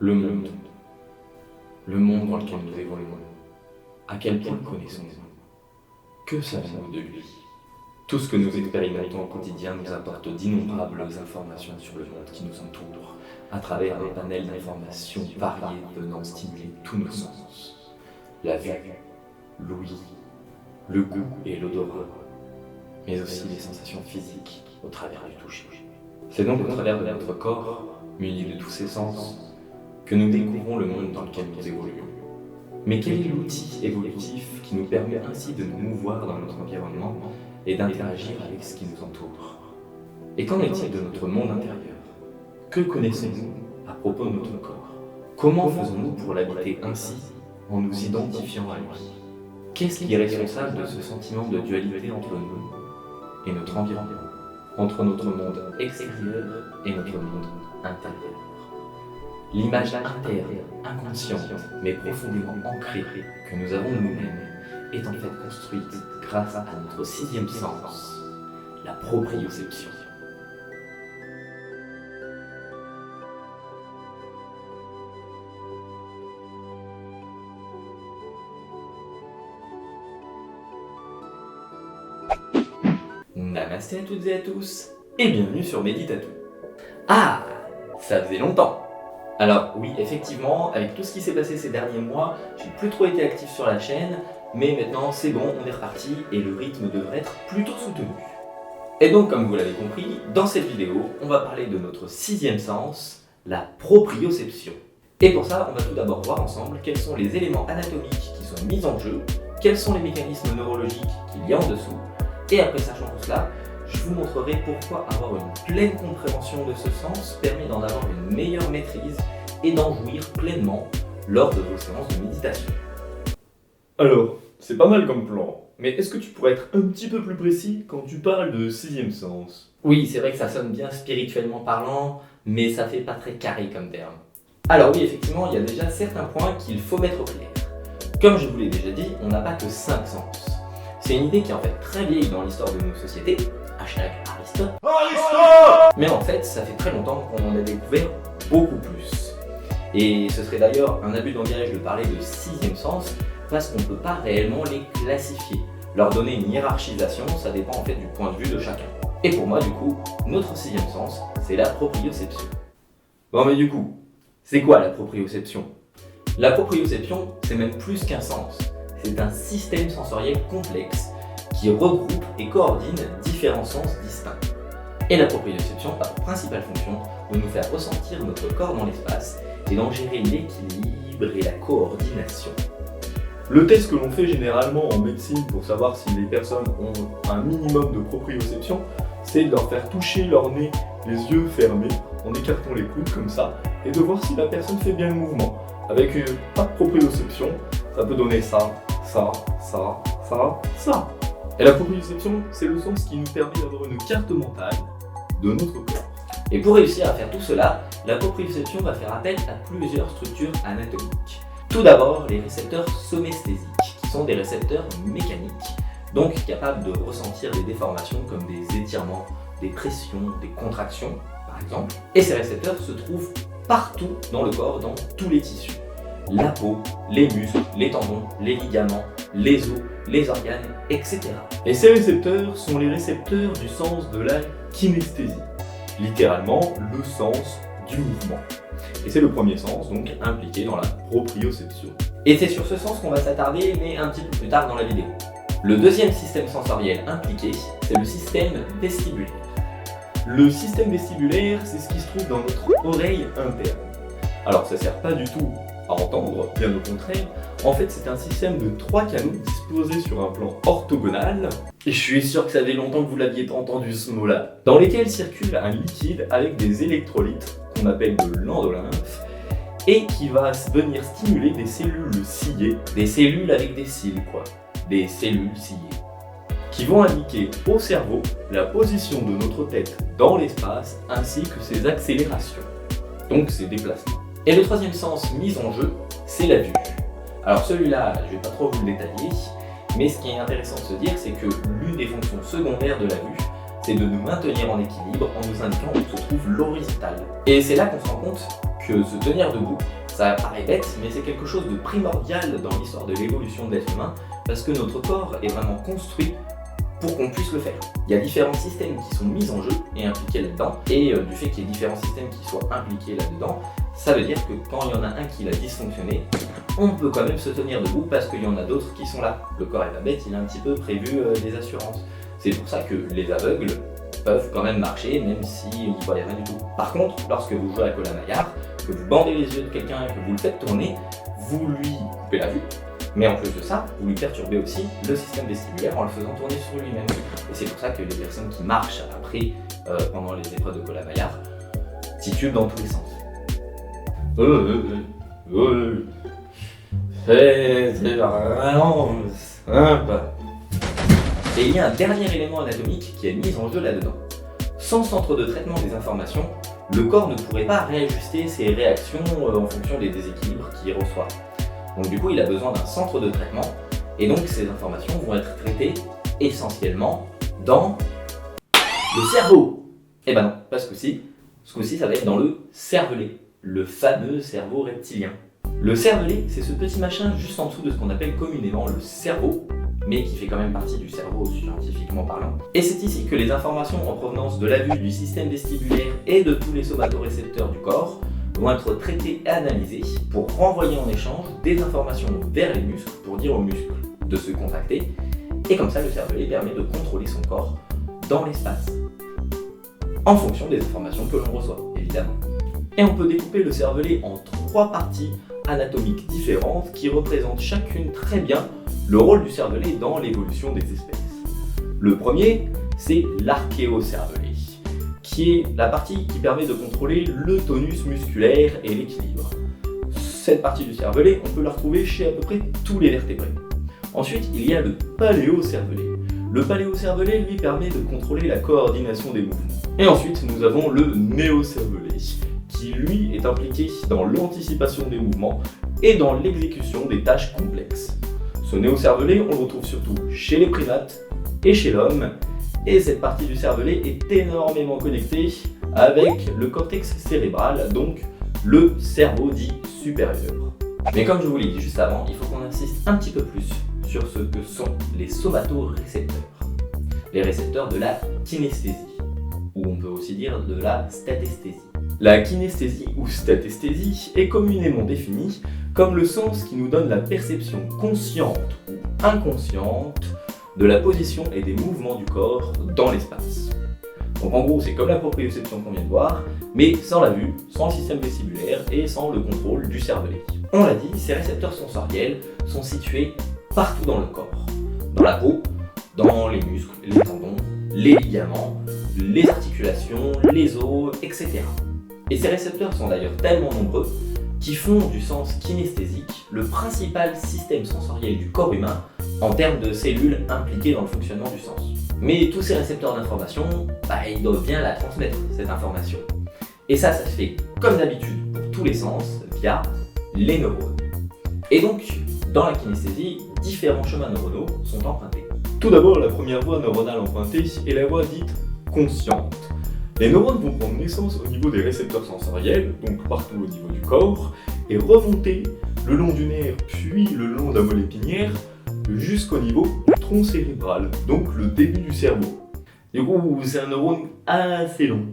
Le monde. Le monde dans lequel nous évoluons. À quel point le connaissons-nous? Que savons-nous de lui? Tout ce que nous expérimentons au quotidien nous apporte d'innombrables informations sur le monde qui nous entoure, à travers un panel d'informations variées venant stimuler tous nos sens. La vue, l'ouïe, le goût et l'odorat, mais aussi les sensations physiques au travers du toucher. C'est donc au travers de notre corps, muni de tous ces sens, que nous découvrons le monde dans lequel nous évoluons. Mais quel est l'outil évolutif qui nous permet ainsi de nous mouvoir dans notre environnement et d'interagir avec ce qui nous entoure? Et qu'en est-il de notre monde intérieur? Que connaissons-nous à propos de notre corps? Comment faisons-nous pour l'habiter ainsi en nous identifiant à lui? Qu'est-ce qui est responsable de ce sentiment de dualité entre nous et notre environnement, entre notre monde extérieur et notre monde intérieur? L'image interne, inconsciente, mais profondément ancrée que nous avons de nous-mêmes est en fait construite grâce à notre sixième sens, la proprioception. Namasté à toutes et à tous, et bienvenue sur Méditatou. Ah, ça faisait longtemps. Alors oui, effectivement, avec tout ce qui s'est passé ces derniers mois, j'ai plus trop été actif sur la chaîne, mais maintenant c'est bon, on est reparti et le rythme devrait être plutôt soutenu. Et donc comme vous l'avez compris, dans cette vidéo, on va parler de notre sixième sens, la proprioception. Et pour ça, on va tout d'abord voir ensemble quels sont les éléments anatomiques qui sont mis en jeu, quels sont les mécanismes neurologiques qu'il y a en dessous, et après sachant tout cela, je vous montrerai pourquoi avoir une pleine compréhension de ce sens permet d'en avoir une meilleure maîtrise et d'en jouir pleinement lors de vos séances de méditation. Alors, c'est pas mal comme plan, mais est-ce que tu pourrais être un petit peu plus précis quand tu parles de sixième sens? Oui, c'est vrai que ça sonne bien spirituellement parlant, mais ça fait pas très carré comme terme. Alors oui, effectivement, il y a déjà certains points qu'il faut mettre au clair. Comme je vous l'ai déjà dit, on n'a pas que 5 sens. C'est une idée qui est en fait très vieille dans l'histoire de nos sociétés, #Aristote. Mais en fait, ça fait très longtemps qu'on en a découvert beaucoup plus. Et ce serait d'ailleurs un abus de langage de parler de sixième sens, parce qu'on ne peut pas réellement les classifier. Leur donner une hiérarchisation, ça dépend en fait du point de vue de chacun. Et pour moi, du coup, notre sixième sens, c'est la proprioception. Bon mais du coup, c'est quoi la proprioception? La proprioception, c'est même plus qu'un sens. C'est un système sensoriel complexe qui regroupe et coordonne différents sens distincts. Et la proprioception a pour principale fonction de nous faire ressentir notre corps dans l'espace et d'en gérer l'équilibre et la coordination. Le test que l'on fait généralement en médecine pour savoir si les personnes ont un minimum de proprioception, c'est de leur faire toucher leur nez, les yeux fermés, en écartant les coudes comme ça, et de voir si la personne fait bien le mouvement. Avec pas de proprioception, ça peut donner ça, ça, ça, ça, ça. Et la proprioception, c'est le sens qui nous permet d'avoir une carte mentale de notre corps. Et pour réussir à faire tout cela, la proprioception va faire appel à plusieurs structures anatomiques. Tout d'abord, les récepteurs somesthésiques, qui sont des récepteurs mécaniques, donc capables de ressentir des déformations comme des étirements, des pressions, des contractions, par exemple. Et ces récepteurs se trouvent partout dans le corps, dans tous les tissus. La peau, les muscles, les tendons, les ligaments, les os, les organes, etc. Et ces récepteurs sont les récepteurs du sens de la kinesthésie, littéralement le sens du mouvement. Et c'est le premier sens, donc impliqué dans la proprioception. Et c'est sur ce sens qu'on va s'attarder, mais un petit peu plus tard dans la vidéo. Le deuxième système sensoriel impliqué, c'est le système vestibulaire. Le système vestibulaire, c'est ce qui se trouve dans notre oreille interne. Alors ça sert pas du tout à entendre, bien au contraire. En fait, c'est un système de 3 canaux disposés sur un plan orthogonal. Et je suis sûr que ça fait longtemps que vous l'aviez pas entendu ce mot-là. Dans lesquels circule un liquide avec des électrolytes qu'on appelle de l'endolymphe et qui va venir stimuler des cellules ciliées, des cellules avec des cils quoi, des cellules ciliées, qui vont indiquer au cerveau la position de notre tête dans l'espace ainsi que ses accélérations, donc ses déplacements. Et le troisième sens mis en jeu, c'est la vue. Alors celui-là, je vais pas trop vous le détailler, mais ce qui est intéressant de se dire, c'est que l'une des fonctions secondaires de la vue, c'est de nous maintenir en équilibre en nous indiquant où se trouve l'horizontale. Et c'est là qu'on se rend compte que se tenir debout, ça paraît bête, mais c'est quelque chose de primordial dans l'histoire de l'évolution de l'être humain, parce que notre corps est vraiment construit pour qu'on puisse le faire. Il y a différents systèmes qui sont mis en jeu et impliqués là-dedans, et du fait qu'il y ait différents systèmes qui soient impliqués là-dedans, ça veut dire que quand il y en a un qui a dysfonctionné, on peut quand même se tenir debout parce qu'il y en a d'autres qui sont là. Le corps est pas bête, il a un petit peu prévu des assurances. C'est pour ça que les aveugles peuvent quand même marcher même s'ils n'y voient rien du tout. Par contre, lorsque vous jouez à Colamaillard, que vous bandez les yeux de quelqu'un et que vous le faites tourner, vous lui coupez la vue. Mais en plus de ça, vous lui perturbez aussi le système vestibulaire en le faisant tourner sur lui-même. Et c'est pour ça que les personnes qui marchent après, pendant les épreuves de Colamaillard, titubent dans tous les sens. C'est vraiment sympa. Et il y a un dernier élément anatomique qui est mis en jeu là-dedans. Sans centre de traitement des informations, le corps ne pourrait pas réajuster ses réactions en fonction des déséquilibres qu'il reçoit. Donc du coup, il a besoin d'un centre de traitement, et donc ces informations vont être traitées essentiellement dans le cerveau. Eh ben non, pas ce coup-ci. Ce coup-ci, ça va être dans le cervelet, le fameux cerveau reptilien. Le cervelet, c'est ce petit machin juste en dessous de ce qu'on appelle communément le cerveau, mais qui fait quand même partie du cerveau scientifiquement parlant. Et c'est ici que les informations en provenance de la vue, du système vestibulaire et de tous les somatorécepteurs du corps vont être traitées et analysées pour renvoyer en échange des informations vers les muscles pour dire aux muscles de se contracter. Et comme ça, le cervelet permet de contrôler son corps dans l'espace, en fonction des informations que l'on reçoit, évidemment. Et on peut découper le cervelet en 3 parties anatomiques différentes qui représentent chacune très bien le rôle du cervelet dans l'évolution des espèces. Le premier, c'est l'archéocervelet, qui est la partie qui permet de contrôler le tonus musculaire et l'équilibre. Cette partie du cervelet, on peut la retrouver chez à peu près tous les vertébrés. Ensuite, il y a le paléocervelet. Le paléocervelet, lui, permet de contrôler la coordination des mouvements. Et ensuite, nous avons le néocervelet, qui lui est impliqué dans l'anticipation des mouvements et dans l'exécution des tâches complexes. Ce néocervelet, on le retrouve surtout chez les primates et chez l'homme, et cette partie du cervelet est énormément connectée avec le cortex cérébral, donc le cerveau dit supérieur. Mais comme je vous l'ai dit juste avant, il faut qu'on insiste un petit peu plus sur ce que sont les somatorécepteurs, les récepteurs de la kinesthésie, ou on peut aussi dire de la statesthésie. La kinesthésie ou statesthésie est communément définie comme le sens qui nous donne la perception consciente ou inconsciente de la position et des mouvements du corps dans l'espace. Donc en gros, c'est comme la proprioception qu'on vient de voir, mais sans la vue, sans le système vestibulaire et sans le contrôle du cervelet. On l'a dit, ces récepteurs sensoriels sont situés partout dans le corps. Dans la peau, dans les muscles, les tendons, les ligaments, les articulations, les os, etc. Et ces récepteurs sont d'ailleurs tellement nombreux qui font du sens kinesthésique le principal système sensoriel du corps humain en termes de cellules impliquées dans le fonctionnement du sens. Mais tous ces récepteurs d'information, ils doivent bien la transmettre, cette information. Et ça se fait comme d'habitude pour tous les sens via les neurones. Et donc, dans la kinesthésie, différents chemins neuronaux sont empruntés. Tout d'abord, la première voie neuronale empruntée est la voie dite consciente. Les neurones vont prendre naissance au niveau des récepteurs sensoriels, donc partout au niveau du corps, et remonter le long du nerf, puis le long de la moelle épinière, jusqu'au niveau du tronc cérébral, donc le début du cerveau. Du coup, c'est un neurone assez long.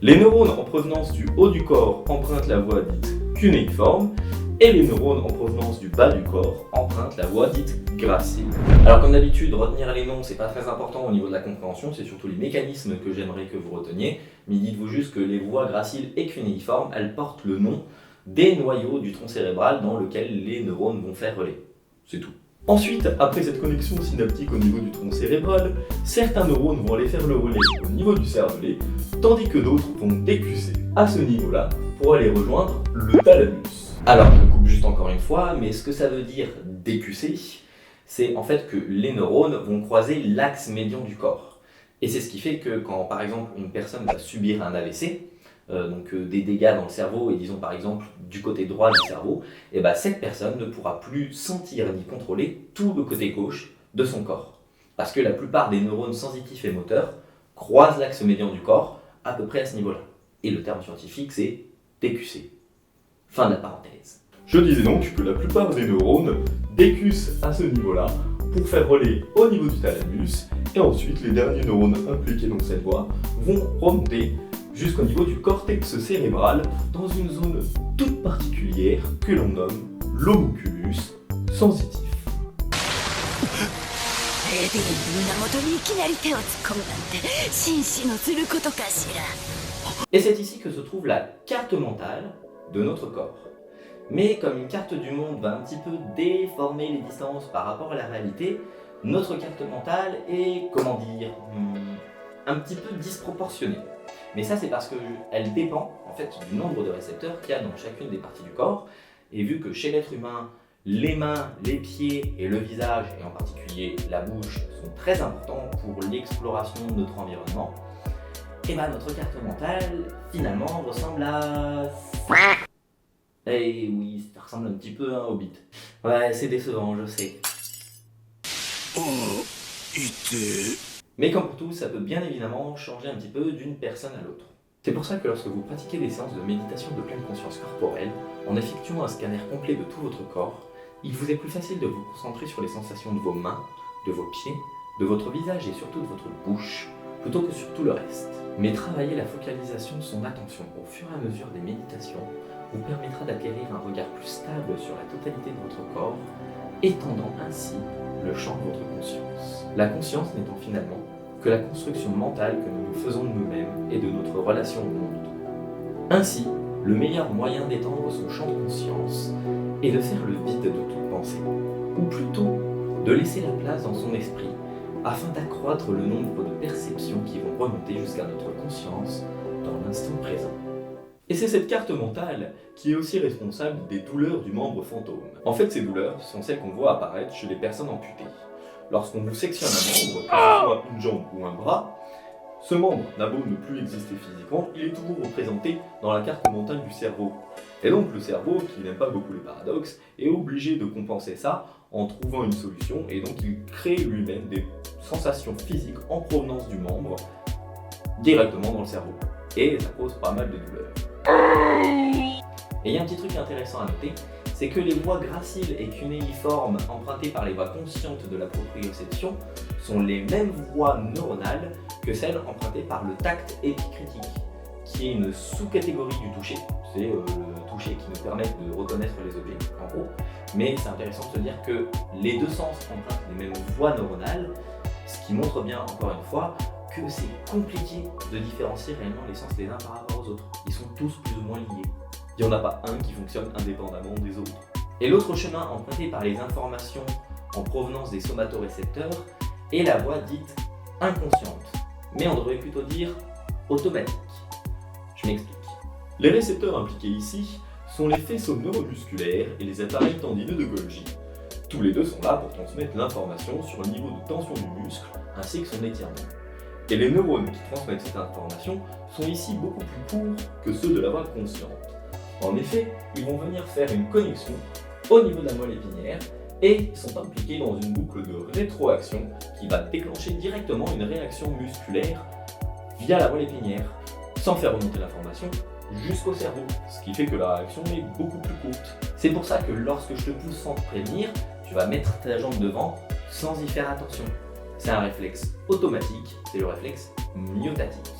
Les neurones en provenance du haut du corps empruntent la voie dite cunéiforme, et les neurones en provenance du bas du corps empruntent la voie dite gracile. Alors comme d'habitude, retenir les noms, c'est pas très important au niveau de la compréhension, c'est surtout les mécanismes que j'aimerais que vous reteniez, mais dites-vous juste que les voies graciles et cunéiformes, elles portent le nom des noyaux du tronc cérébral dans lequel les neurones vont faire relais. C'est tout. Ensuite, après cette connexion synaptique au niveau du tronc cérébral, certains neurones vont aller faire le relais au niveau du cervelet, tandis que d'autres vont décusser à ce niveau-là pour aller rejoindre le thalamus. Alors, je coupe juste encore une fois, mais ce que ça veut dire décusser, c'est en fait que les neurones vont croiser l'axe médian du corps. Et c'est ce qui fait que quand, par exemple, une personne va subir un AVC, donc des dégâts dans le cerveau, et disons par exemple du côté droit du cerveau, et cette personne ne pourra plus sentir ni contrôler tout le côté gauche de son corps. Parce que la plupart des neurones sensitifs et moteurs croisent l'axe médian du corps à peu près à ce niveau-là. Et le terme scientifique, c'est décusser. Fin de la parenthèse. Je disais donc que la plupart des neurones décussent à ce niveau-là pour faire relais au niveau du thalamus, et ensuite les derniers neurones impliqués dans cette voie vont remonter jusqu'au niveau du cortex cérébral dans une zone toute particulière que l'on nomme l'homunculus sensitif. エディ胸元にいきなり手を突っ込むなんて紳士のすることかしら。 Et c'est ici que se trouve la carte mentale de notre corps. Mais comme une carte du monde va un petit peu déformer les distances par rapport à la réalité, notre carte mentale est, comment dire, un petit peu disproportionnée. Mais ça c'est parce qu'elle dépend en fait du nombre de récepteurs qu'il y a dans chacune des parties du corps. Et vu que chez l'être humain, les mains, les pieds et le visage, et en particulier la bouche, sont très importants pour l'exploration de notre environnement, et bien notre carte mentale, finalement, ressemble à... Eh oui, ça ressemble un petit peu à un hobbit. Ouais, c'est décevant, je sais. Mais comme pour tout, ça peut bien évidemment changer un petit peu d'une personne à l'autre. C'est pour ça que lorsque vous pratiquez des séances de méditation de pleine conscience corporelle, en effectuant un scanner complet de tout votre corps, il vous est plus facile de vous concentrer sur les sensations de vos mains, de vos pieds, de votre visage et surtout de votre bouche, plutôt que sur tout le reste. Mais travailler la focalisation de son attention au fur et à mesure des méditations vous permettra d'acquérir un regard plus stable sur la totalité de votre corps, étendant ainsi le champ de votre conscience. La conscience n'étant finalement que la construction mentale que nous nous faisons de nous-mêmes et de notre relation au monde. Ainsi, le meilleur moyen d'étendre son champ de conscience est de faire le vide de toute pensée, ou plutôt de laisser la place dans son esprit afin d'accroître le nombre de perceptions qui vont remonter jusqu'à notre conscience dans l'instant présent. Et c'est cette carte mentale qui est aussi responsable des douleurs du membre fantôme. En fait, ces douleurs sont celles qu'on voit apparaître chez les personnes amputées. Lorsqu'on vous sectionne un membre, que ce soit une jambe ou un bras, ce membre n'a beau ne plus exister physiquement, il est toujours représenté dans la carte mentale du cerveau. Et donc le cerveau, qui n'aime pas beaucoup les paradoxes, est obligé de compenser ça en trouvant une solution, et donc il crée lui-même des sensations physiques en provenance du membre directement dans le cerveau. Et ça cause pas mal de douleurs. Et il y a un petit truc intéressant à noter, c'est que les voies graciles et cunéiformes empruntées par les voies conscientes de la proprioception sont les mêmes voies neuronales que celles empruntées par le tact épicritique, qui est une sous-catégorie du toucher. C'est le toucher qui nous permet de reconnaître les objets, en gros. Mais c'est intéressant de se dire que les deux sens empruntent les mêmes voies neuronales, ce qui montre bien, encore une fois, que c'est compliqué de différencier réellement les sens les uns par rapport aux autres. Ils sont tous plus ou moins liés. Il n'y en a pas un qui fonctionne indépendamment des autres. Et l'autre chemin emprunté par les informations en provenance des somatorécepteurs est la voie dite inconsciente. Mais on devrait plutôt dire automatique. Je m'explique. Les récepteurs impliqués ici sont les faisceaux neuromusculaires et les appareils tendineux de Golgi. Tous les deux sont là pour transmettre l'information sur le niveau de tension du muscle ainsi que son étirement. Et les neurones qui transmettent cette information sont ici beaucoup plus courts que ceux de la voie consciente. En effet, ils vont venir faire une connexion au niveau de la moelle épinière et sont impliqués dans une boucle de rétroaction qui va déclencher directement une réaction musculaire via la moelle épinière, sans faire remonter l'information jusqu'au cerveau, ce qui fait que la réaction est beaucoup plus courte. C'est pour ça que lorsque je te pousse sans te prévenir, tu vas mettre ta jambe devant sans y faire attention. C'est un réflexe automatique, c'est le réflexe myotatique.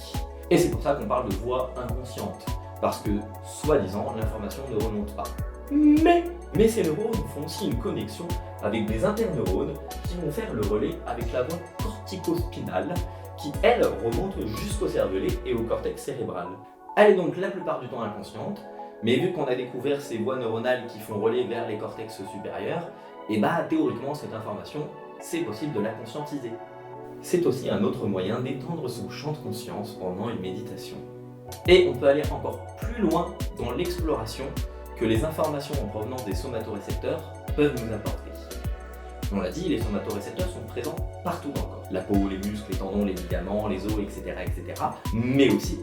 Et c'est pour ça qu'on parle de voie inconsciente, parce que, soi-disant, l'information ne remonte pas. Mais ces neurones font aussi une connexion avec des interneurones qui vont faire le relais avec la voie corticospinale, qui, elle, remonte jusqu'au cervelet et au cortex cérébral. Elle est donc la plupart du temps inconsciente, mais vu qu'on a découvert ces voies neuronales qui font relais vers les cortex supérieurs, et théoriquement cette information, c'est possible de la conscientiser. C'est aussi un autre moyen d'étendre son champ de conscience pendant une méditation. Et on peut aller encore plus loin dans l'exploration que les informations en provenance des somatorécepteurs peuvent nous apporter. On l'a dit, les somatorécepteurs sont présents partout dans le corps. La peau, les muscles, les tendons, les ligaments, les os, etc. Mais aussi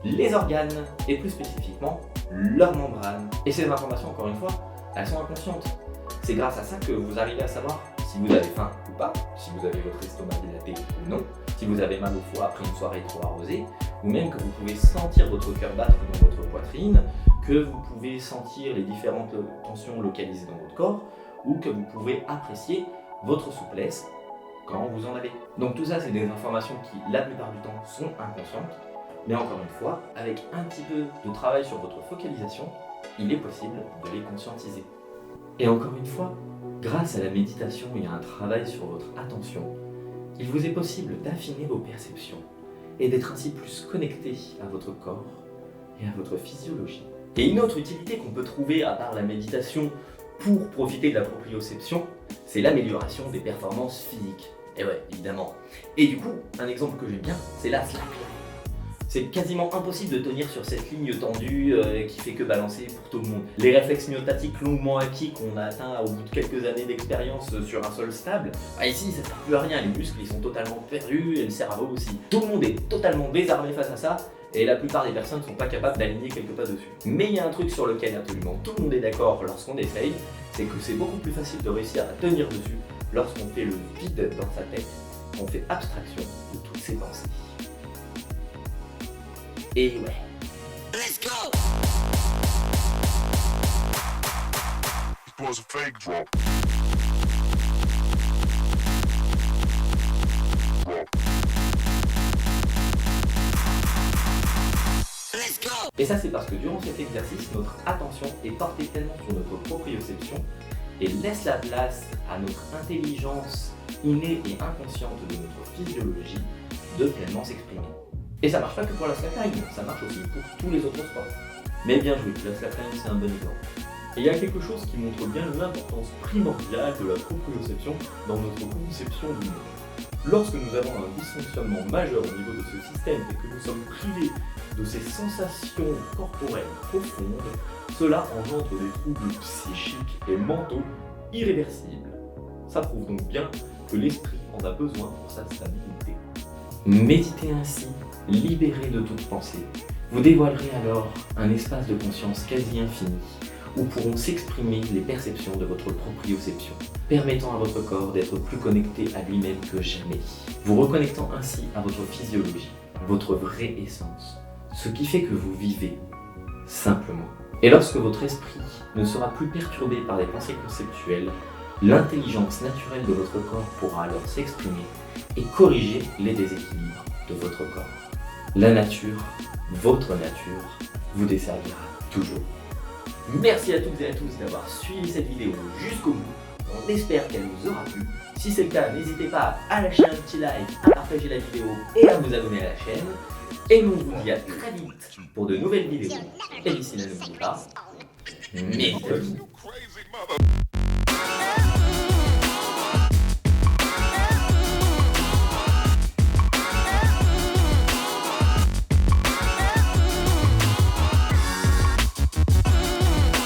les organes, et plus spécifiquement, leurs membranes. Et ces informations, encore une fois, elles sont inconscientes. C'est grâce à ça que vous arrivez à savoir si vous avez faim ou pas, si vous avez votre estomac dilaté ou non, si vous avez mal au foie après une soirée trop arrosée, ou même que vous pouvez sentir votre cœur battre dans votre poitrine, que vous pouvez sentir les différentes tensions localisées dans votre corps, ou que vous pouvez apprécier votre souplesse quand vous en avez. Donc tout ça, c'est des informations qui, la plupart du temps, sont inconscientes, mais encore une fois, avec un petit peu de travail sur votre focalisation, il est possible de les conscientiser. Et encore une fois, grâce à la méditation et à un travail sur votre attention, il vous est possible d'affiner vos perceptions et d'être ainsi plus connecté à votre corps et à votre physiologie. Et une autre utilité qu'on peut trouver à part la méditation pour profiter de la proprioception, c'est l'amélioration des performances physiques. Et ouais, évidemment. Et du coup, un exemple que j'aime bien, c'est la slackline. C'est quasiment impossible de tenir sur cette ligne tendue qui fait que balancer pour tout le monde. Les réflexes myotatiques longuement acquis qu'on a atteints au bout de quelques années d'expérience sur un sol stable, ici ça ne sert plus à rien, les muscles ils sont totalement perdus et le cerveau aussi. Tout le monde est totalement désarmé face à ça et la plupart des personnes ne sont pas capables d'aligner quelques pas dessus. Mais il y a un truc sur lequel absolument tout le monde est d'accord lorsqu'on essaye, c'est que c'est beaucoup plus facile de réussir à tenir dessus lorsqu'on fait le vide dans sa tête, qu'on fait abstraction de toutes ses pensées. Et ouais. Let's go! It was a fake drop. Let's go! Et ça c'est parce que durant cet exercice, notre attention est portée tellement sur notre proprioception et laisse la place à notre intelligence innée et inconsciente de notre physiologie de pleinement s'exprimer. Et ça marche pas que pour la slackline, ça marche aussi pour tous les autres sports. Mais bien joué, la slackline c'est un bon exemple. Et il y a quelque chose qui montre bien l'importance primordiale de la proprioception dans notre conception du monde. Lorsque nous avons un dysfonctionnement majeur au niveau de ce système et que nous sommes privés de ces sensations corporelles profondes, cela engendre des troubles psychiques et mentaux irréversibles. Ça prouve donc bien que l'esprit en a besoin pour sa stabilité. Méditez ainsi, libéré de toute pensée. Vous dévoilerez alors un espace de conscience quasi infini où pourront s'exprimer les perceptions de votre proprioception, permettant à votre corps d'être plus connecté à lui-même que jamais, vous reconnectant ainsi à votre physiologie, votre vraie essence, ce qui fait que vous vivez simplement. Et lorsque votre esprit ne sera plus perturbé par des pensées conceptuelles, l'intelligence naturelle de votre corps pourra alors s'exprimer et corriger les déséquilibres de votre corps. La nature, votre nature, vous desservira toujours. Merci à toutes et à tous d'avoir suivi cette vidéo jusqu'au bout. On espère qu'elle vous aura plu. Si c'est le cas, n'hésitez pas à lâcher un petit like, à partager la vidéo et à vous abonner à la chaîne. Et nous on vous dit à très vite pour de nouvelles vidéos. Et d'ici là, n'oubliez pas, méditez.